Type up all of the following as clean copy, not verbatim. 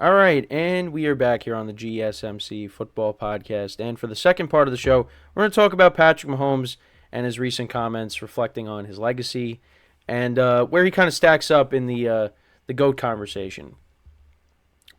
All right, and we are back here on the GSMC Football Podcast. And for the second part of the show, we're going to talk about Patrick Mahomes and his recent comments reflecting on his legacy and where he kind of stacks up in the GOAT conversation.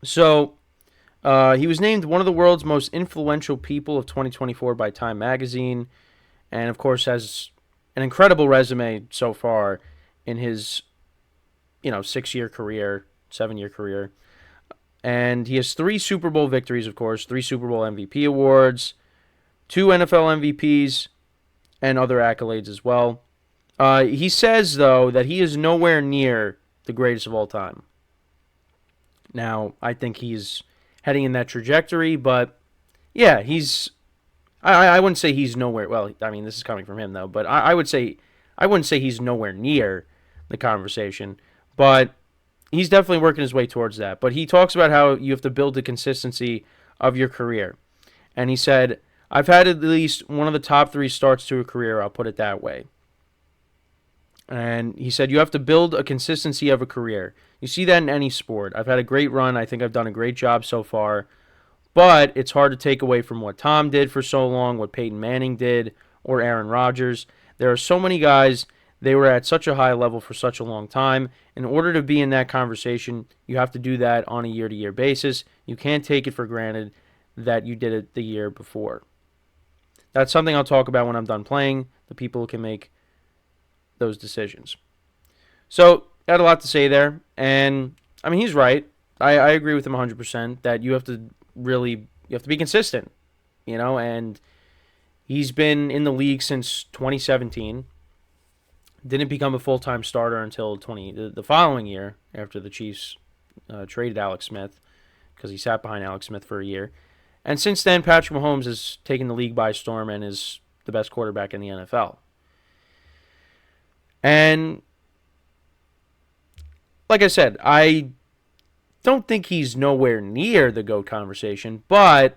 So, he was named one of the world's most influential people of 2024 by Time Magazine, and of course has an incredible resume so far in his 6-year career, 7-year career. And he has 3 Super Bowl victories, of course, 3 Super Bowl MVP awards, 2 NFL MVPs, and other accolades as well. He says, though, that he is nowhere near the greatest of all time. Now, I think he's heading in that trajectory, but yeah, I wouldn't say he's nowhere. Well, I mean, this is coming from him, though, but I wouldn't say he's nowhere near the conversation, but he's definitely working his way towards that. But he talks about how you have to build the consistency of your career. And he said, I've had at least one of the top 3 starts to a career, I'll put it that way. And he said, you have to build a consistency of a career. You see that in any sport. I've had a great run. I think I've done a great job so far. But it's hard to take away from what Tom did for so long, what Peyton Manning did, or Aaron Rodgers. There are so many guys. They were at such a high level for such a long time. In order to be in that conversation, you have to do that on a year-to-year basis. You can't take it for granted that you did it the year before. That's something I'll talk about when I'm done playing. The people who can make those decisions. So, I had a lot to say there. And, I mean, he's right. I agree with him 100% that you have to be consistent, and he's been in the league since 2017. Didn't become a full-time starter until the following year after the Chiefs traded Alex Smith because he sat behind Alex Smith for a year. And since then, Patrick Mahomes has taken the league by storm and is the best quarterback in the NFL. And like I said, I don't think he's nowhere near the GOAT conversation, but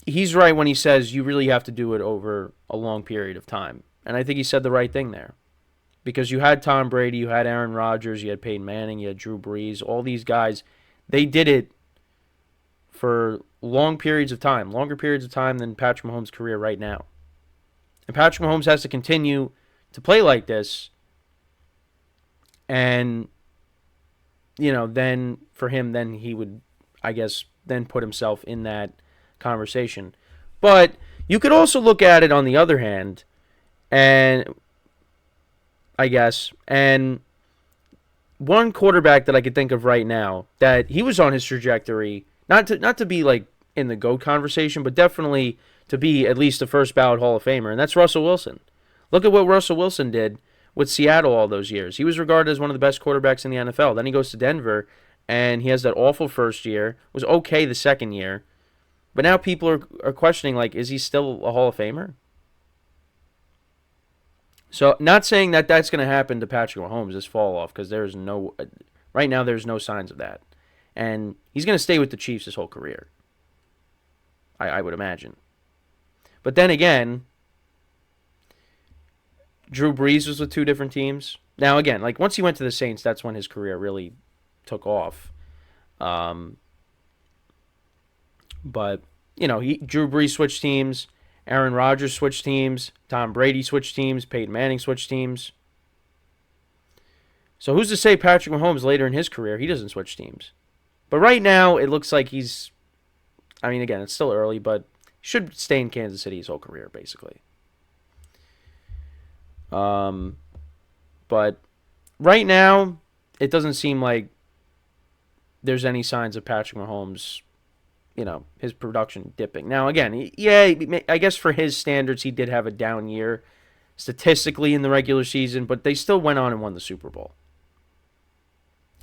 he's right when he says you really have to do it over a long period of time. And I think he said the right thing there. Because you had Tom Brady, you had Aaron Rodgers, you had Peyton Manning, you had Drew Brees. All these guys, they did it for long periods of time. Longer periods of time than Patrick Mahomes' career right now. And Patrick Mahomes has to continue to play like this. And, then for him, then he would, I guess, then put himself in that conversation. But you could also look at it on the other hand. And one quarterback that I could think of right now that he was on his trajectory, not to be like in the GOAT conversation, but definitely to be at least a first ballot Hall of Famer, and that's Russell Wilson. Look at what Russell Wilson did with Seattle all those years. He was regarded as one of the best quarterbacks in the NFL. Then he goes to Denver, and he has that awful first year. Was okay the second year, but now people are questioning, like, is he still a Hall of Famer? So, not saying that that's going to happen to Patrick Mahomes, this fall off, because right now there's no signs of that. And he's going to stay with the Chiefs his whole career, I would imagine. But then again, Drew Brees was with 2 different teams. Now, again, like once he went to the Saints, that's when his career really took off. But, Drew Brees switched teams. Aaron Rodgers switched teams. Tom Brady switched teams. Peyton Manning switched teams. So who's to say Patrick Mahomes later in his career, he doesn't switch teams? But right now, it looks like again, it's still early, but he should stay in Kansas City his whole career, basically. But right now, it doesn't seem like there's any signs of Patrick Mahomes, his production dipping. Now, again, I guess for his standards, he did have a down year statistically in the regular season, but they still went on and won the Super Bowl.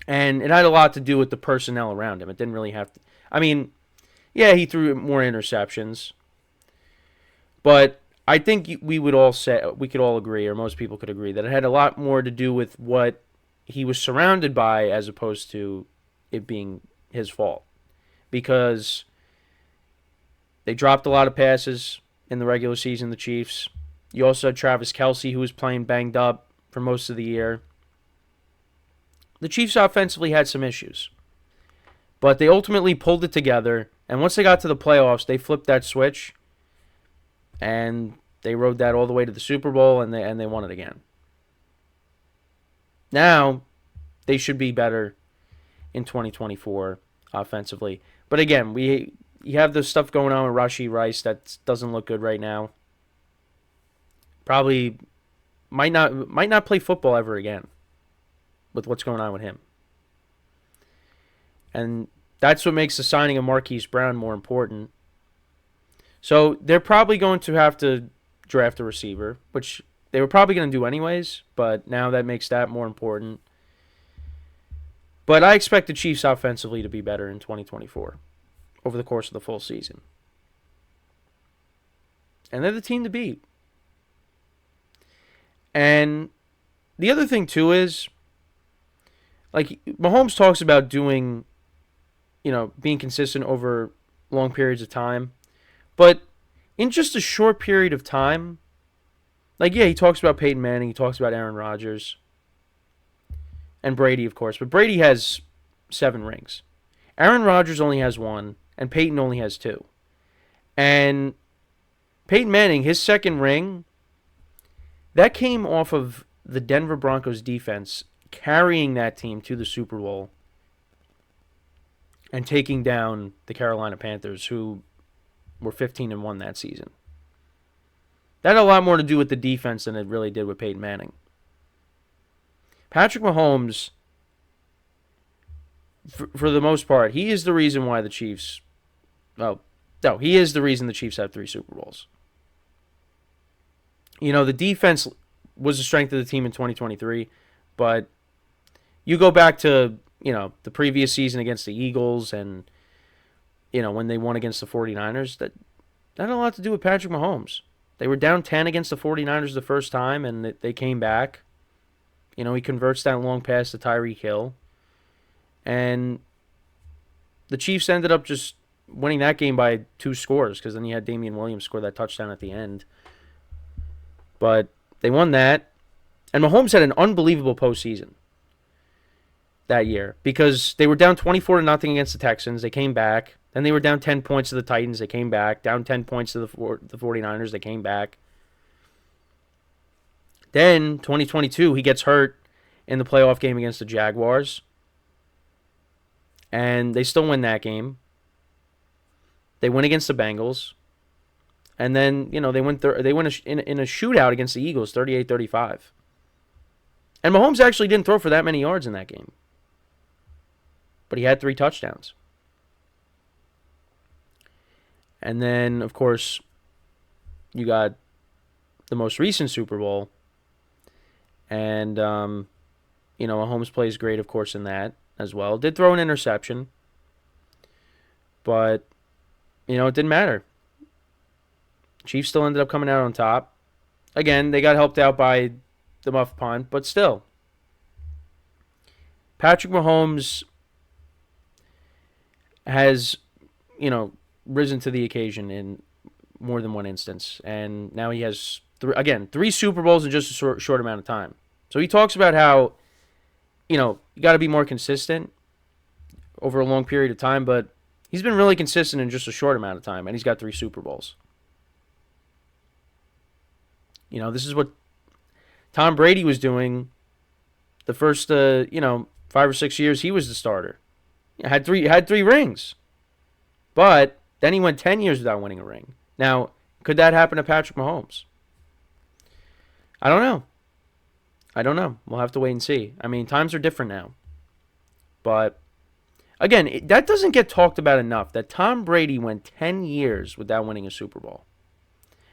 And it had a lot to do with the personnel around him. It didn't really have to. He threw more interceptions. But I think we could all agree, or most people could agree, that it had a lot more to do with what he was surrounded by as opposed to it being his fault. Because they dropped a lot of passes in the regular season, the Chiefs. You also had Travis Kelce, who was playing banged up for most of the year. The Chiefs offensively had some issues. But they ultimately pulled it together, and once they got to the playoffs, they flipped that switch, and they rode that all the way to the Super Bowl, and they won it again. Now, they should be better in 2024 offensively. But again, you have this stuff going on with Rashee Rice that doesn't look good right now. Probably might not play football ever again with what's going on with him. And that's what makes the signing of Marquise Brown more important. So they're probably going to have to draft a receiver, which they were probably going to do anyways, but now that makes that more important. But I expect the Chiefs offensively to be better in 2024 over the course of the full season. And they're the team to beat. And the other thing, too, is, like, Mahomes talks about doing, being consistent over long periods of time. But in just a short period of time, like, yeah, he talks about Peyton Manning, he talks about Aaron Rodgers, and Brady, of course. But Brady has 7 rings. Aaron Rodgers only has 1, and Peyton only has 2. And Peyton Manning, his second ring, that came off of the Denver Broncos defense carrying that team to the Super Bowl and taking down the Carolina Panthers, who were 15-1 that season. That had a lot more to do with the defense than it really did with Peyton Manning. Patrick Mahomes, for the most part, he is the reason why the Chiefs... he is the reason the Chiefs have 3 Super Bowls. The defense was the strength of the team in 2023, but you go back to, the previous season against the Eagles and, when they won against the 49ers, that had a lot to do with Patrick Mahomes. They were down 10 against the 49ers the first time, and they came back. He converts that long pass to Tyreek Hill. And the Chiefs ended up just winning that game by 2 scores, because then you had Damian Williams score that touchdown at the end. But they won that. And Mahomes had an unbelievable postseason that year, because they were down 24-0 against the Texans. They came back. Then they were down 10 points to the Titans. They came back. Down 10 points to the 49ers. They came back. Then, 2022, he gets hurt in the playoff game against the Jaguars. And they still win that game. They win against the Bengals. And then, they win in a shootout against the Eagles, 38-35. And Mahomes actually didn't throw for that many yards in that game. But he had 3 touchdowns. And then, of course, you got the most recent Super Bowl. And, Mahomes plays great, of course, in that as well. Did throw an interception. But, it didn't matter. Chiefs still ended up coming out on top. Again, they got helped out by the muff punt, but still. Patrick Mahomes has, risen to the occasion in more than one instance. And now he has, 3 Super Bowls in just a short amount of time. So he talks about how, you got to be more consistent over a long period of time, but he's been really consistent in just a short amount of time, and he's got 3 Super Bowls. This is what Tom Brady was doing the first, 5 or 6 years he was the starter. Had three rings. But then he went 10 years without winning a ring. Now, could that happen to Patrick Mahomes? I don't know. We'll have to wait and see. I mean, times are different now. But, again, that doesn't get talked about enough, that Tom Brady went 10 years without winning a Super Bowl.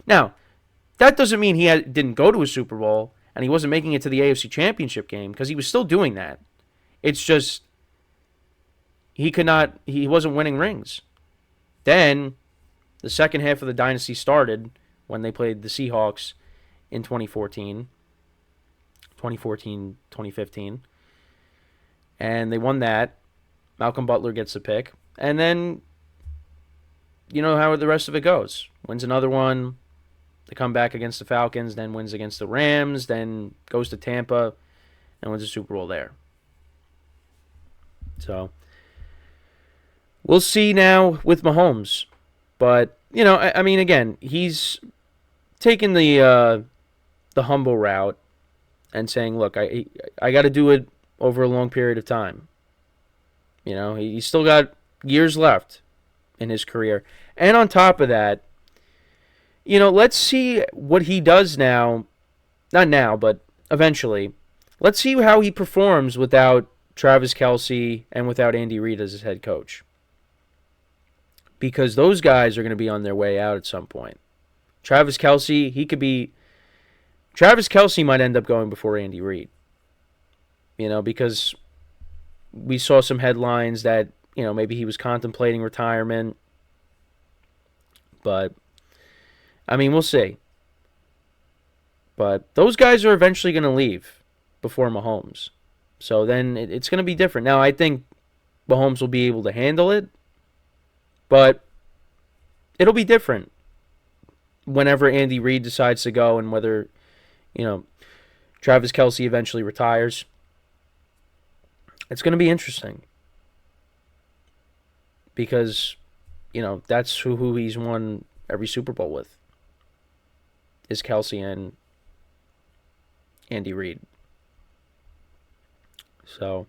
Now, that doesn't mean he didn't go to a Super Bowl and he wasn't making it to the AFC Championship game, because he was still doing that. It's just he wasn't winning rings. Then the second half of the dynasty started when they played the Seahawks in 2014, 2015. And they won that. Malcolm Butler gets the pick. And then, how the rest of it goes. Wins another one. They come back against the Falcons, then wins against the Rams, then goes to Tampa and wins a Super Bowl there. So, we'll see now with Mahomes. But, I mean, again, he's taken the humble route and saying, look, I got to do it over a long period of time. He's still got years left in his career. And on top of that, let's see what he does now. Not now, but eventually. Let's see how he performs without Travis Kelce and without Andy Reid as his head coach. Because those guys are going to be on their way out at some point. Travis Kelce might end up going before Andy Reid. Because we saw some headlines that, maybe he was contemplating retirement. But, I mean, we'll see. But those guys are eventually going to leave before Mahomes. So then it's going to be different. Now, I think Mahomes will be able to handle it. But it'll be different whenever Andy Reid decides to go and whether, Travis Kelce eventually retires. It's going to be interesting. Because, that's who he's won every Super Bowl with. Is Kelce and Andy Reid. So,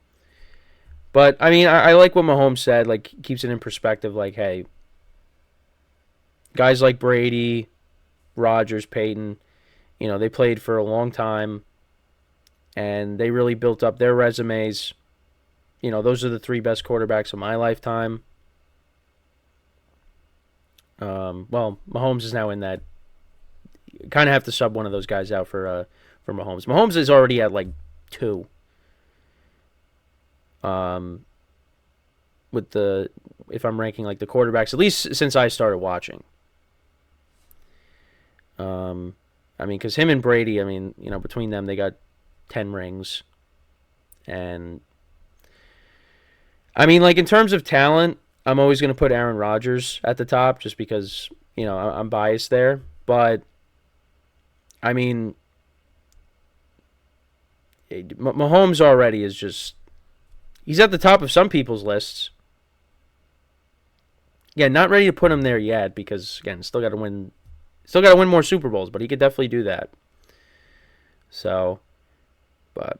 but, I mean, I like what Mahomes said. Like, keeps it in perspective. Like, hey, guys like Brady, Rodgers, Peyton, they played for a long time. And they really built up their resumes. Those are the three best quarterbacks of my lifetime. Well, Mahomes is now in that. You kind of have to sub one of those guys out for Mahomes. Mahomes is already at like 2. If I'm ranking like the quarterbacks, at least since I started watching. I mean, because him and Brady, I mean, between them they got 10 rings, and I mean, like in terms of talent, I'm always going to put Aaron Rodgers at the top just because I'm biased there, but I mean, Mahomes already is just. He's at the top of some people's lists. Yeah, not ready to put him there yet because again, still got to win more Super Bowls, but he could definitely do that. So, but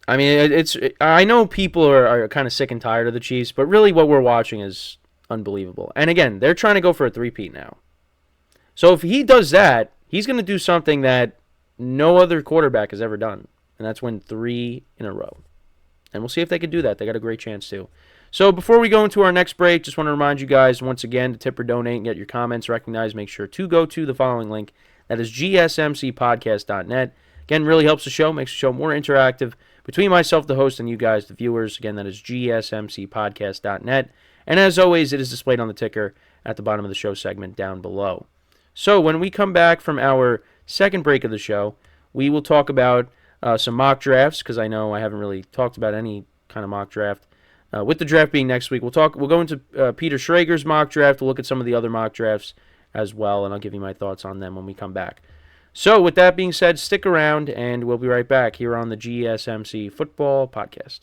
I mean, I know people are kind of sick and tired of the Chiefs, but really what we're watching is unbelievable. And again, they're trying to go for a 3-peat now. So if he does that, he's going to do something that no other quarterback has ever done, and that's win 3 in a row. And we'll see if they can do that. They got a great chance to. So before we go into our next break, just want to remind you guys once again to tip or donate and get your comments recognized. Make sure to go to the following link. That is gsmcpodcast.net. Again, really helps the show, makes the show more interactive between myself, the host, and you guys, the viewers. Again, that is gsmcpodcast.net. And as always, it is displayed on the ticker at the bottom of the show segment down below. So when we come back from our second break of the show, we will talk about some mock drafts, because I know I haven't really talked about any kind of mock draft. With the draft being next week, we'll go into Peter Schrager's mock draft. We'll look at some of the other mock drafts as well, and I'll give you my thoughts on them when we come back. So with that being said, stick around, and we'll be right back here on the GSMC Football Podcast.